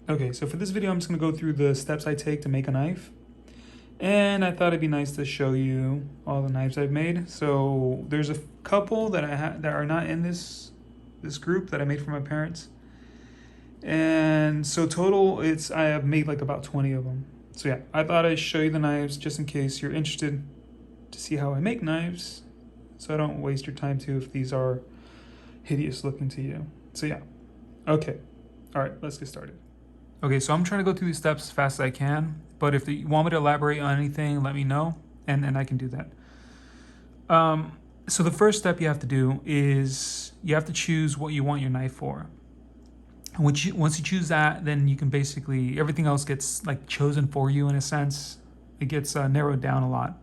Okay, so for this video, I'm just gonna go through the steps I take to make a knife. And I thought it'd be nice to show you all the knives I've made. So there's a couple that that are not in this group that I made for my parents. And so total, I have made like about 20 of them. So yeah, I thought I'd show you the knives just in case you're interested to see how I make knives. So I don't waste your time too if these are hideous looking to you. So yeah, okay. All right, let's get started. Okay, so I'm trying to go through these steps as fast as I can, but if you want me to elaborate on anything, let me know, and I can do that. So the first step you have to do is you have to choose what you want your knife for. And once you choose that, then you can basically, everything else gets like chosen for you in a sense. It gets narrowed down a lot.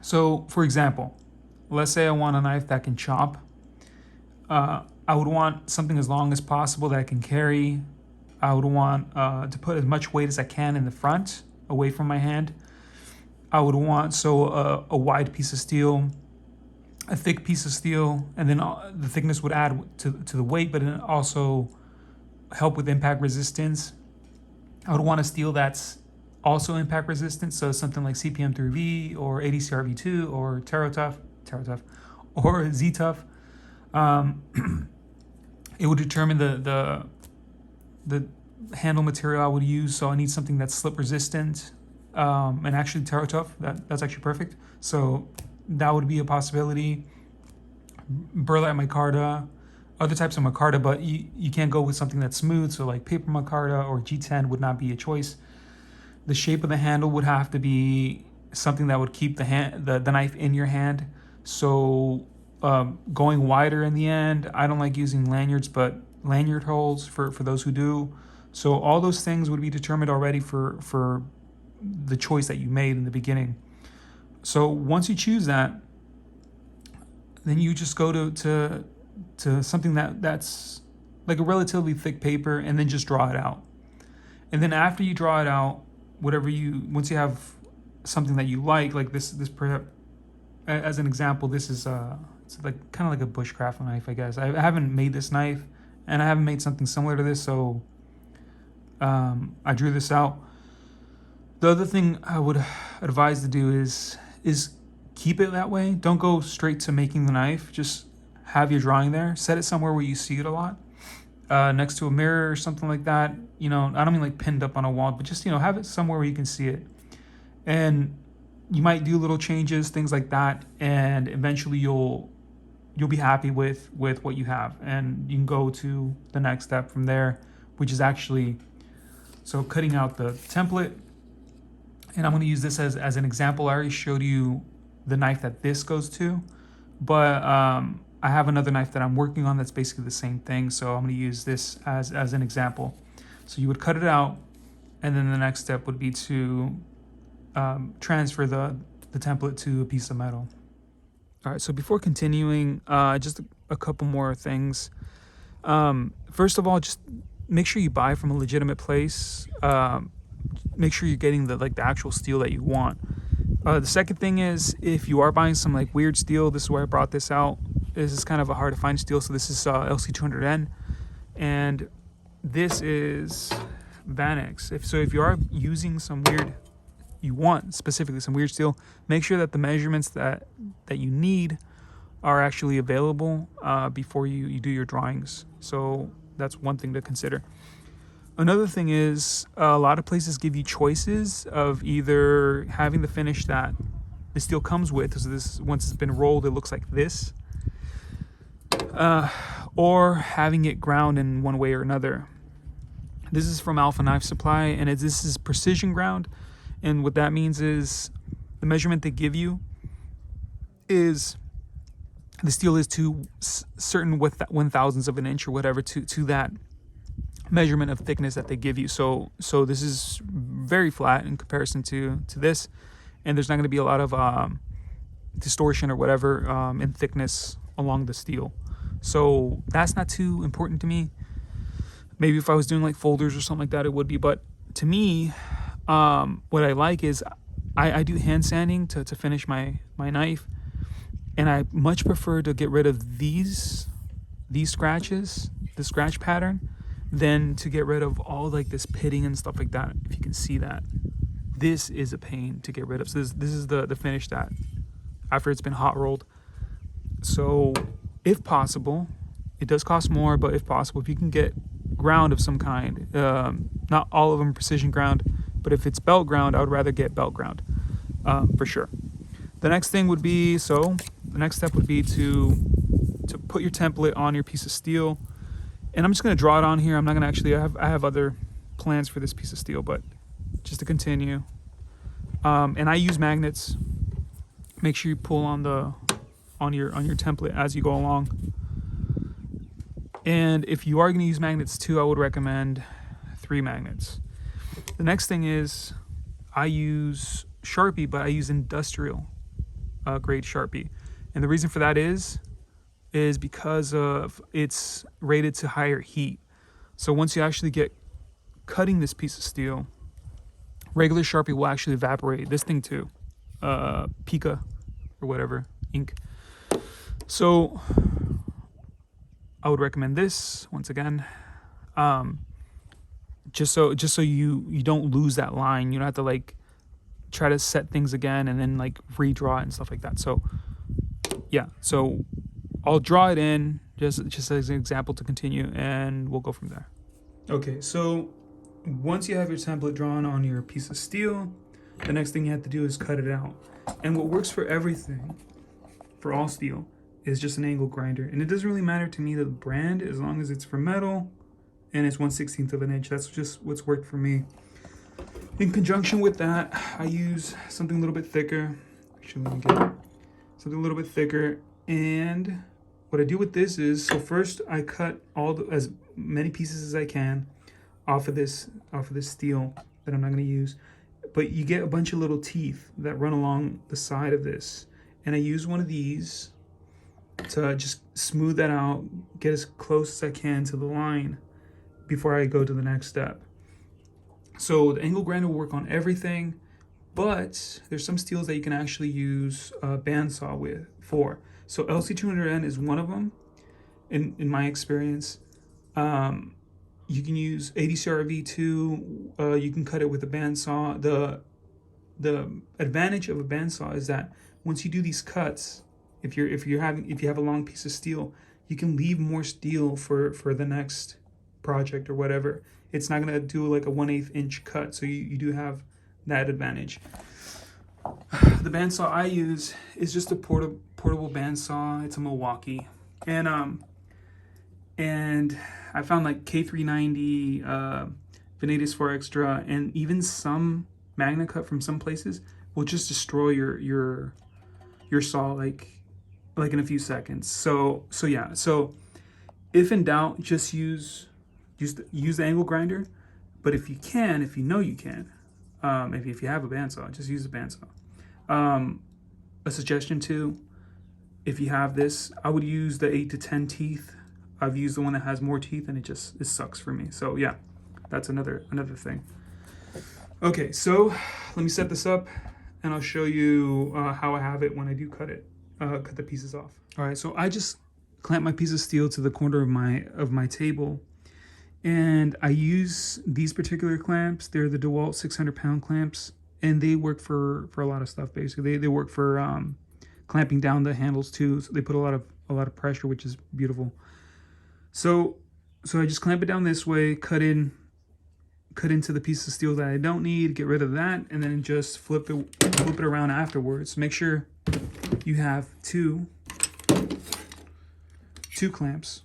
So for example, let's say I want a knife that can chop. I would want something as long as possible that I can carry. I would want to put as much weight as I can in the front, away from my hand. I would want a wide piece of steel, a thick piece of steel, and then the thickness would add to the weight, but it also help with impact resistance. I would want a steel that's also impact resistant, so something like CPM3V or ADCR-V2 or TerraTough, or Z-Tough. It would determine the handle material I would use. So I need something that's slip resistant, and actually TerraTough. That's actually perfect. So that would be a possibility. Burlap micarta, other types of micarta, but you can't go with something that's smooth. So like paper micarta or G10 would not be a choice. The shape of the handle would have to be something that would keep the knife in your hand. So going wider in the end. I don't like using lanyards, but lanyard holes for those who do. So all those things would be determined already for the choice that you made in the beginning. So once you choose that, then you just go to something that's like a relatively thick paper, and then just draw it out. And then after you draw it out, once you have something that you like this as an example, this is it's like kind of like a bushcraft knife, I guess. I haven't made this knife, and I haven't made something similar to this, so I drew this out. The other thing I would advise to do is keep it that way. Don't go straight to making the knife. Just have your drawing there. Set it somewhere where you see it a lot, next to a mirror or something like that. I don't mean like pinned up on a wall, but just have it somewhere where you can see it. And you might do little changes, things like that, and eventually you'll be happy with what you have, and you can go to the next step from there, which is actually cutting out the template. And I'm going to use this as an example. I already showed you the knife that this goes to, but I have another knife that I'm working on that's basically the same thing, so I'm going to use this as an example. So you would cut it out, and then the next step would be to transfer the template to a piece of metal. All right, so before continuing, just a couple more things. First of all, just make sure you buy from a legitimate place. Make sure you're getting the actual steel that you want. The second thing is, if you are buying some like weird steel, this is where I brought this out. This is kind of a hard to find steel. So this is LC200N, and this is Vanex. If you are using you want specifically some weird steel, make sure that the measurements that you need are actually available before you do your drawings. So that's one thing to consider. Another thing is, a lot of places give you choices of either having the finish that the steel comes with, so this, once it's been rolled, it looks like this, or having it ground in one way or another. This is from Alpha Knife Supply, and this is precision ground. And what that means is the measurement they give you is the steel is to certain with 1/1000th of an inch or whatever to that measurement of thickness that they give you. So this is very flat in comparison to this, and there's not going to be a lot of distortion or whatever in thickness along the steel. So that's not too important to me. Maybe if I was doing like folders or something like that, it would be. But to me, what I like is I do hand sanding to finish my knife, and I much prefer to get rid of these scratches, the scratch pattern, Then to get rid of all like this pitting and stuff like that, if you can see that, this is a pain to get rid of. So this is the finish that after it's been hot rolled. So if possible, it does cost more, but if possible, if you can get ground of some kind, not all of them precision ground, but if it's belt ground, I would rather get belt ground for sure. The next thing would be, the next step would be to put your template on your piece of steel. And I'm just going to draw it on here. I'm not going to actually, I have other plans for this piece of steel, but just to continue. And I use magnets. Make sure you pull on your template as you go along. And if you are going to use magnets too, I would recommend 3 magnets. The next thing is I use Sharpie, but I use industrial grade Sharpie. And the reason for that is because of it's rated to higher heat. So once you actually get cutting this piece of steel, regular Sharpie will actually evaporate. This thing too, Pica or whatever ink. So I would recommend this once again, just so you don't lose that line. You don't have to like try to set things again and then like redraw it and stuff like that. So yeah, so I'll draw it in just as an example to continue, and we'll go from there. Okay, so once you have your template drawn on your piece of steel, the next thing you have to do is cut it out. And what works for everything, for all steel, is just an angle grinder. And it doesn't really matter to me the brand, as long as it's for metal and it's 1/16 of an inch. That's just what's worked for me. In conjunction with that, I use something a little bit thicker. Actually, let me get something a little bit thicker. And what I do with this is, so first I cut as many pieces as I can off of this steel that I'm not going to use. But you get a bunch of little teeth that run along the side of this. And I use one of these to just smooth that out, get as close as I can to the line before I go to the next step. So the angle grinder will work on everything, but there's some steels that you can actually use a bandsaw for. So LC200N is one of them, in my experience. You can use ADCR V2. You can cut it with a bandsaw. The advantage of a bandsaw is that once you do these cuts, if you have a long piece of steel, you can leave more steel for the next project or whatever. It's not gonna do like a 1/8 inch cut, so you do have that advantage. The bandsaw I use is just a portable bandsaw. It's a Milwaukee, and I found like K390, Venatus 4 Extra, and even some MagnaCut from some places will just destroy your saw like in a few seconds. So yeah. So if in doubt, just use the angle grinder. But if you know you can, if you have a bandsaw, just use a bandsaw. A suggestion too, if you have this, I would use the 8 to 10 teeth. I've used the one that has more teeth, and it sucks for me. So yeah, that's another thing. Okay, so let me set this up, and I'll show you how I have it when I do cut the pieces off. All right, so I just clamp my piece of steel to the corner of my table, and I use these particular clamps. They're the DeWalt 600-pound clamps, and they work for a lot of stuff. Basically, they work for clamping down the handles too. So they put a lot of pressure, which is beautiful. So I just clamp it down this way, cut into the piece of steel that I don't need, get rid of that, and then just flip it around afterwards. Make sure you have two clamps,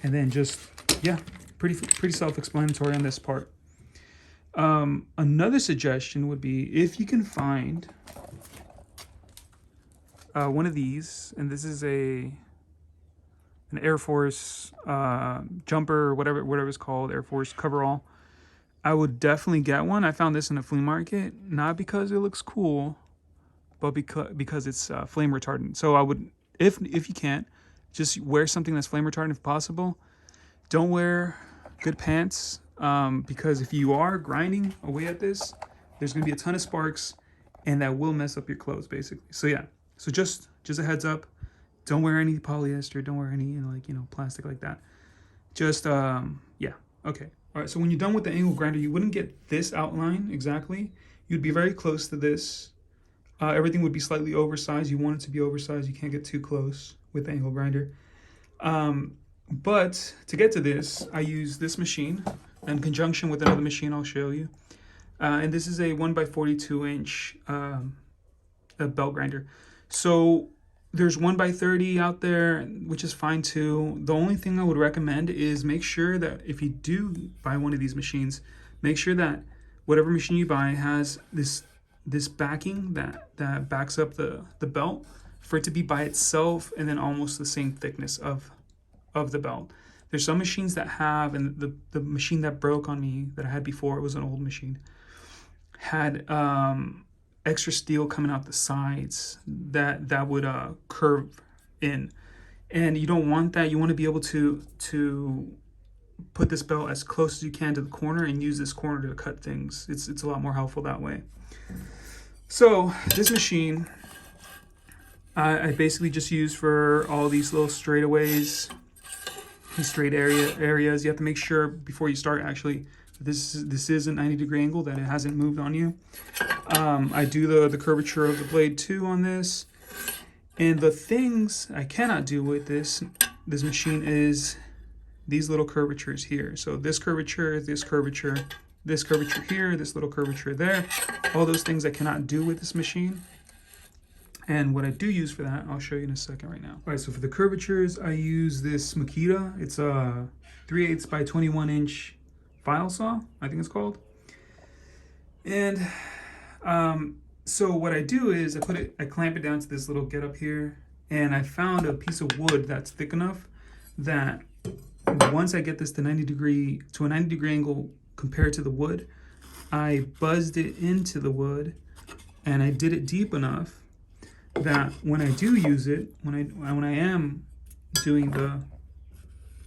and then just, yeah, pretty self-explanatory on this part. Another suggestion would be, if you can find one of these, and this is an Air Force jumper, or whatever it's called, Air Force coverall, I would definitely get one. I found this in a flea market, not because it looks cool, but because it's flame retardant. So I would, if you can't, just wear something that's flame retardant if possible. Don't wear good pants, because if you are grinding away at this, there's gonna be a ton of sparks, and that will mess up your clothes basically. So yeah, so just a heads up. Don't wear any polyester. Don't wear any plastic like that. just, yeah, okay. All right, so when you're done with the angle grinder, you wouldn't get this outline exactly. You'd be very close to this. Everything would be slightly oversized. You want it to be oversized. You can't get too close with the angle grinder. But to get to this, I use this machine in conjunction with another machine I'll show you. And this is a 1x42 inch a belt grinder. So there's 1x30 out there, which is fine too. The only thing I would recommend is make sure that if you do buy one of these machines, make sure that whatever machine you buy has this backing that backs up the belt, for it to be by itself and then almost the same thickness of the belt. There's some machines that have, and the machine that broke on me that I had before, it was an old machine, had extra steel coming out the sides that would curve in, and you don't want that. You want to be able to put this belt as close as you can to the corner and use this corner to cut things. It's a lot more helpful that way. So this machine I basically just use for all these little straightaways, these straight areas. You have to make sure before you start actually this is a 90-degree angle, that it hasn't moved on you. I do the curvature of the blade too on this. And the things I cannot do with this machine is these little curvatures here. So this curvature, this curvature here, this little curvature there. All those things I cannot do with this machine. And what I do use for that, I'll show you in a second right now. All right, so for the curvatures, I use this Makita. It's a 3/8 by 21 inch file saw, I think it's called. And so what I do is I clamp it down to this little get up here, and I found a piece of wood that's thick enough that once I get this to a 90 degree angle compared to the wood, I buzzed it into the wood, and I did it deep enough that when I do use it, when I am doing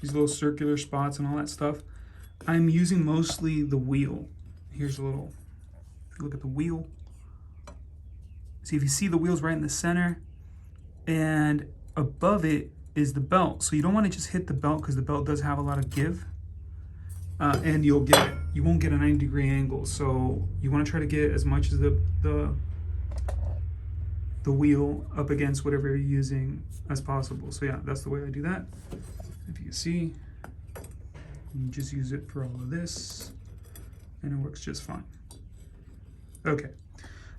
these little circular spots and all that stuff, I'm using mostly the wheel. Here's a little, if you look at the wheel, see if you see the wheel's right in the center, and above it is the belt. So you don't want to just hit the belt, because the belt does have a lot of give, and you won't get a 90-degree angle. So you want to try to get as much as the wheel up against whatever you're using as possible. So yeah, that's the way I do that. If you can see, you just use it for all of this, and it works just fine. Okay.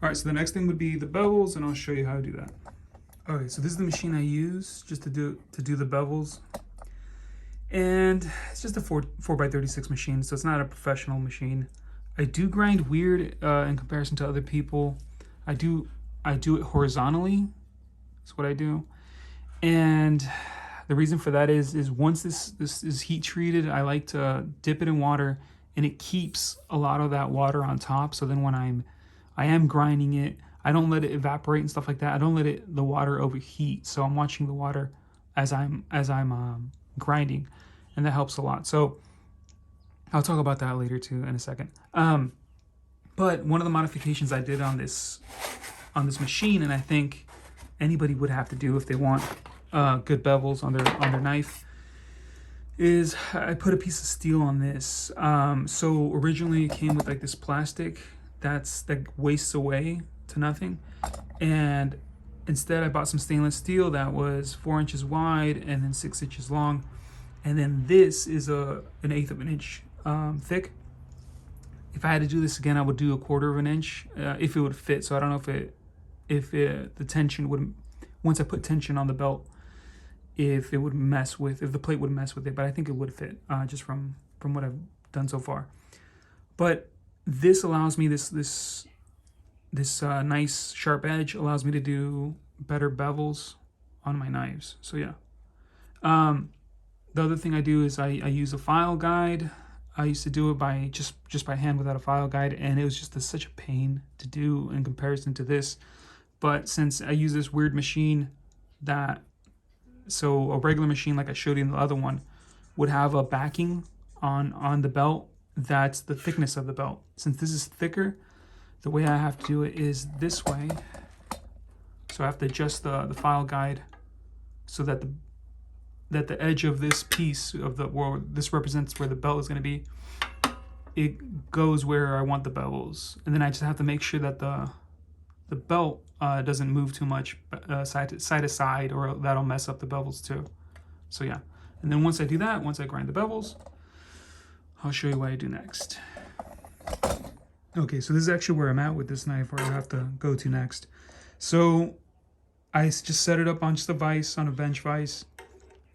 All right, so the next thing would be the bevels, and I'll show you how to do that. Okay, so this is the machine I use just to do the bevels. And it's just a 4x36 machine, so it's not a professional machine. I do grind weird in comparison to other people. I do it horizontally. That's what I do. And the reason for that is once this is heat treated, I like to dip it in water, and it keeps a lot of that water on top. So then when I am grinding it, I don't let it evaporate and stuff like that. I don't let the water overheat. So I'm watching the water as I'm grinding, and that helps a lot. So I'll talk about that later too in a second. But one of the modifications I did on this machine, and I think anybody would have to do if they want good bevels on their knife, is I put a piece of steel on this. So originally it came with like this plastic that wastes away to nothing, and instead I bought some stainless steel that was 4 inches wide and then 6 inches long, and then this is an 1/8 of an inch thick. If I had to do this again, I would do 1/4 of an inch if it would fit. So I don't know if the tension would, once I put tension on the belt, if the plate would mess with it, but I think it would fit just from what I've done so far. But this allows me, this nice sharp edge allows me to do better bevels on my knives. So yeah. The other thing I do is I use a file guide. I used to do it by just by hand without a file guide, and it was just such a pain to do in comparison to this. But since I use this weird machine so a regular machine like I showed you in the other one would have a backing on the belt that's the thickness of the belt. Since this is thicker, the way I have to do it is this way. So I have to adjust the file guide so that the edge of this piece of the, well, this represents where the belt is going to be, it goes where I want the bevels. And then I just have to make sure that the belt doesn't move too much side to side, or that'll mess up the bevels too. So yeah, and then once I do that, once I grind the bevels, I'll show you what I do next. Okay, so this is actually where I'm at with this knife, where I have to go to next. So I just set it up on just a vise, on a bench vise,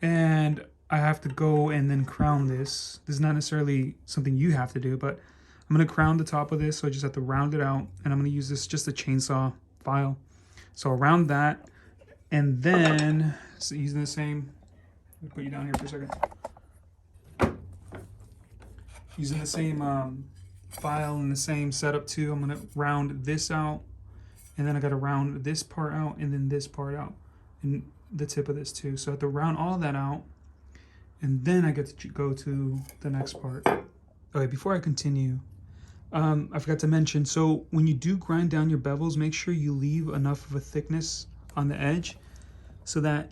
and I have to go and then crown this. This is not necessarily something you have to do, but I'm going to crown the top of this, so I just have to round it out, and I'm going to use this, just a chainsaw file. So I'll round that, and then, so using the same, let me put you down here for a second. Using the same file and the same setup too, I'm going to round this out, and then I got to round this part out, and then this part out, and the tip of this too. So I have to round all that out, and then I get to go to the next part. Okay, before I continue, I forgot to mention, so when you do grind down your bevels, make sure you leave enough of a thickness on the edge so that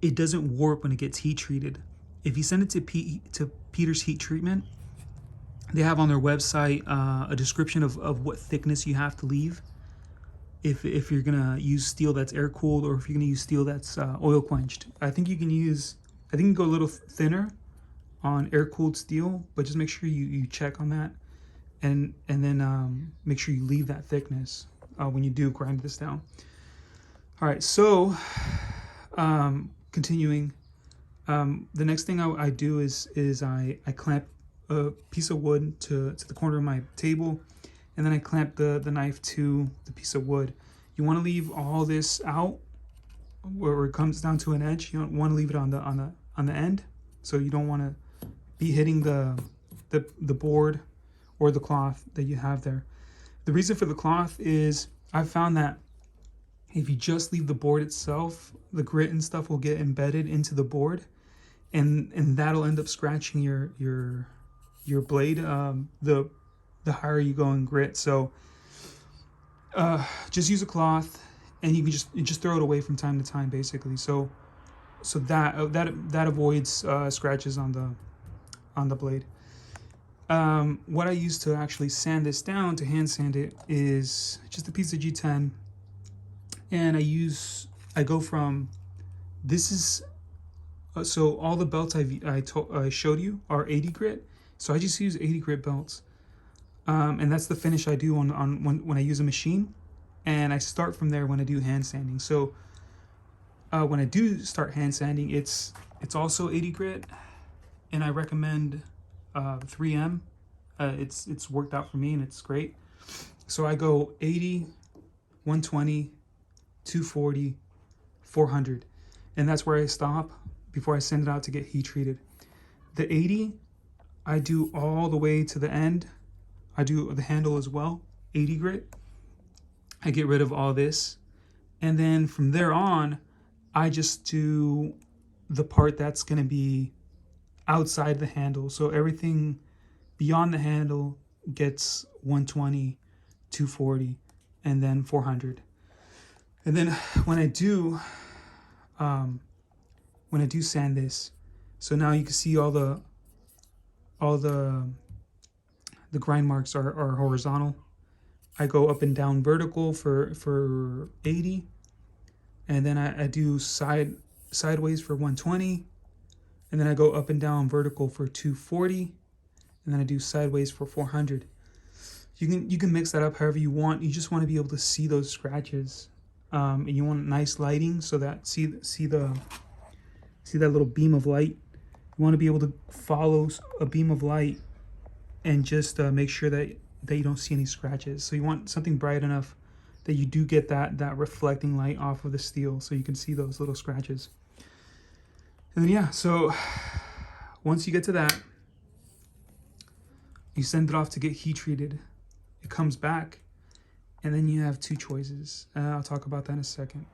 it doesn't warp when it gets heat treated. If you send it to Peter's Heat Treatment, they have on their website a description of what thickness you have to leave if you're gonna use steel that's air cooled, or if you're gonna use steel that's oil quenched. I think you can go a little thinner on air cooled steel, but just make sure you check on that, and then make sure you leave that thickness when you do grind this down. All right, so continuing, the next thing I do is I clamp a piece of wood to the corner of my table, and then I clamp the knife to the piece of wood. You want to leave all this out where it comes down to an edge. You don't want to leave it on the end, so you don't want to be hitting the board or the cloth that you have there. The reason for the cloth is I've found that if you just leave the board itself, the grit and stuff will get embedded into the board, and that'll end up scratching your blade, the higher you go in grit. So just use a cloth, and you can just throw it away from time to time, basically. So that avoids scratches on the blade. What I use to actually sand this down, to hand sand it, is just a piece of G10, and I go from, this is so all the belts I showed you are 80 grit, so I just use 80 grit belts, and that's the finish I do on when I use a machine, and I start from there when I do hand sanding. So when I do start hand sanding, it's also 80 grit, and I recommend 3M. It's worked out for me, and it's great. So I go 80, 120, 240, 400, and that's where I stop before I send it out to get heat treated. The 80, I do all the way to the end. I do the handle as well, 80 grit. I get rid of all this, and then from there on, I just do the part that's going to be outside the handle. So everything beyond the handle gets 120, 240, and then 400. And then when I do sand this, so now you can see all the grind marks are horizontal. I go up and down vertical for 80, and then I do sideways for 120, and then I go up and down vertical for 240, and then I do sideways for 400. You can mix that up however you want. You just want to be able to see those scratches, and you want nice lighting so that see that little beam of light. You want to be able to follow a beam of light and just make sure that you don't see any scratches. So you want something bright enough that you do get that reflecting light off of the steel, so you can see those little scratches. And then yeah, so once you get to that, you send it off to get heat treated. It comes back, and then you have two choices. I'll talk about that in a second.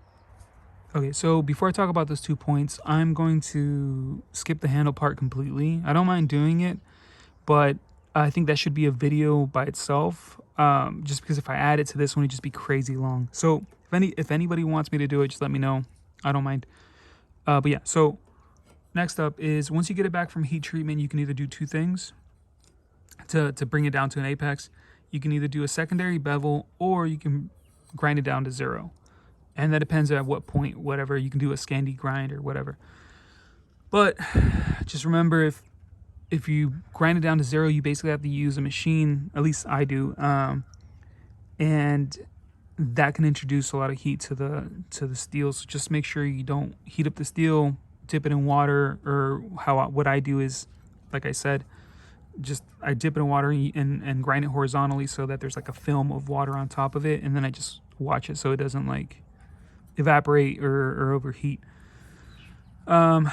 Okay, so before I talk about those 2 points, I'm going to skip the handle part completely. I don't mind doing it, but I think that should be a video by itself, just because if I add it to this one, it'd just be crazy long. So if anybody wants me to do it, just let me know. I don't mind. But yeah, so next up is once you get it back from heat treatment, you can either do two things to bring it down to an apex. You can either do a secondary bevel or you can grind it down to 0. And that depends at what point, whatever. You can do a Scandi grind or whatever. But just remember, if you grind it down to 0, you basically have to use a machine. At least I do, and that can introduce a lot of heat to the steel. So just make sure you don't heat up the steel, dip it in water, or what I do is, like I said, just I dip it in water and grind it horizontally so that there's like a film of water on top of it, and then I just watch it so it doesn't like evaporate or overheat. Another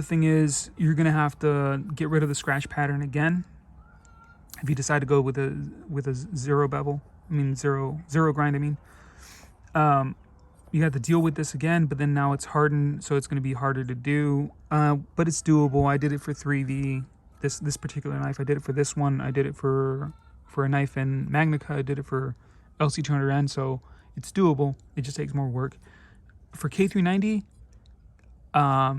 thing is you're gonna have to get rid of the scratch pattern again if you decide to go with a 0 bevel. Zero grind. You have to deal with this again, but then now it's hardened, so it's going to be harder to do. But it's doable. I did it for 3V. This particular knife, I did it for this one. I did it for a knife in Magnica. I did it for LC200N, so it's doable. It just takes more work. For K390, I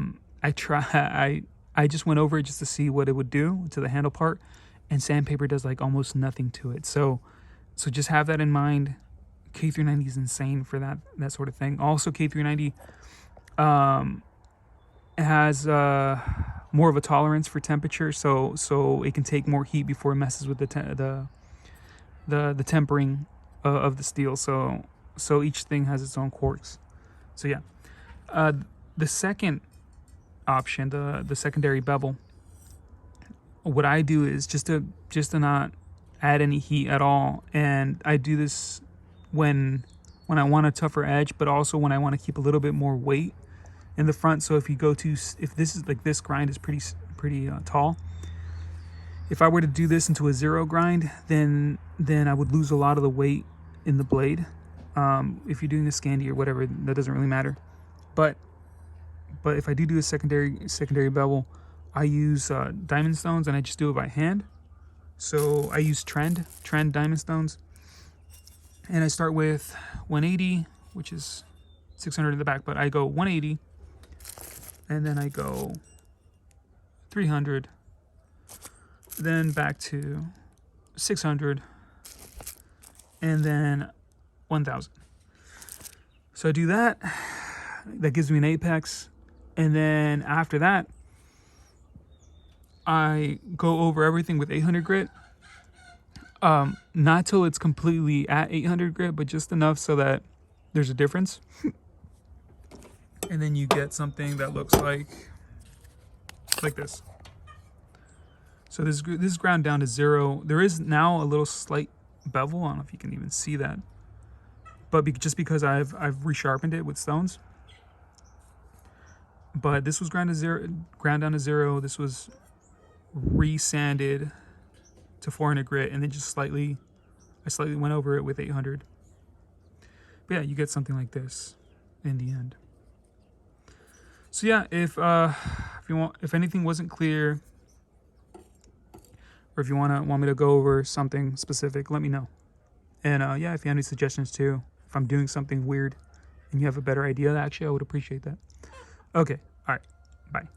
just went over it just to see what it would do to the handle part, and sandpaper does like almost nothing to it. So just have that in mind. K390 is insane for that sort of thing. Also, K390 has more of a tolerance for temperature, so it can take more heat before it messes with the tempering of the steel. So each thing has its own quirks. So yeah, the second option, the secondary bevel. What I do is just to not add any heat at all, and I do this when I want a tougher edge, but also when I want to keep a little bit more weight in the front. So if this is like, this grind is pretty tall. If I were to do this into a 0 grind, then I would lose a lot of the weight in the blade. If you're doing a Scandi or whatever, that doesn't really matter. But if I do a secondary bevel, I use diamond stones, and I just do it by hand. So I use trend diamond stones, and I start with 180, which is 600 in the back, but I go 180, and then I go 300, then back to 600, and then 1000. So I do that. That gives me an apex, and then after that, I go over everything with 800 grit. Not till it's completely at 800 grit, but just enough so that there's a difference. And then you get something that looks like this. So this is ground down to 0. There is now a little slight bevel. I don't know if you can even see that, but just because I've resharpened it with stones. But this was ground down to 0. This was resanded to 400 grit, and then I slightly went over it with 800. But yeah, you get something like this in the end. So yeah, if anything wasn't clear, or if you want me to go over something specific, let me know. And yeah, if you have any suggestions too, if I'm doing something weird and you have a better idea, actually, I would appreciate that. Okay, all right, bye.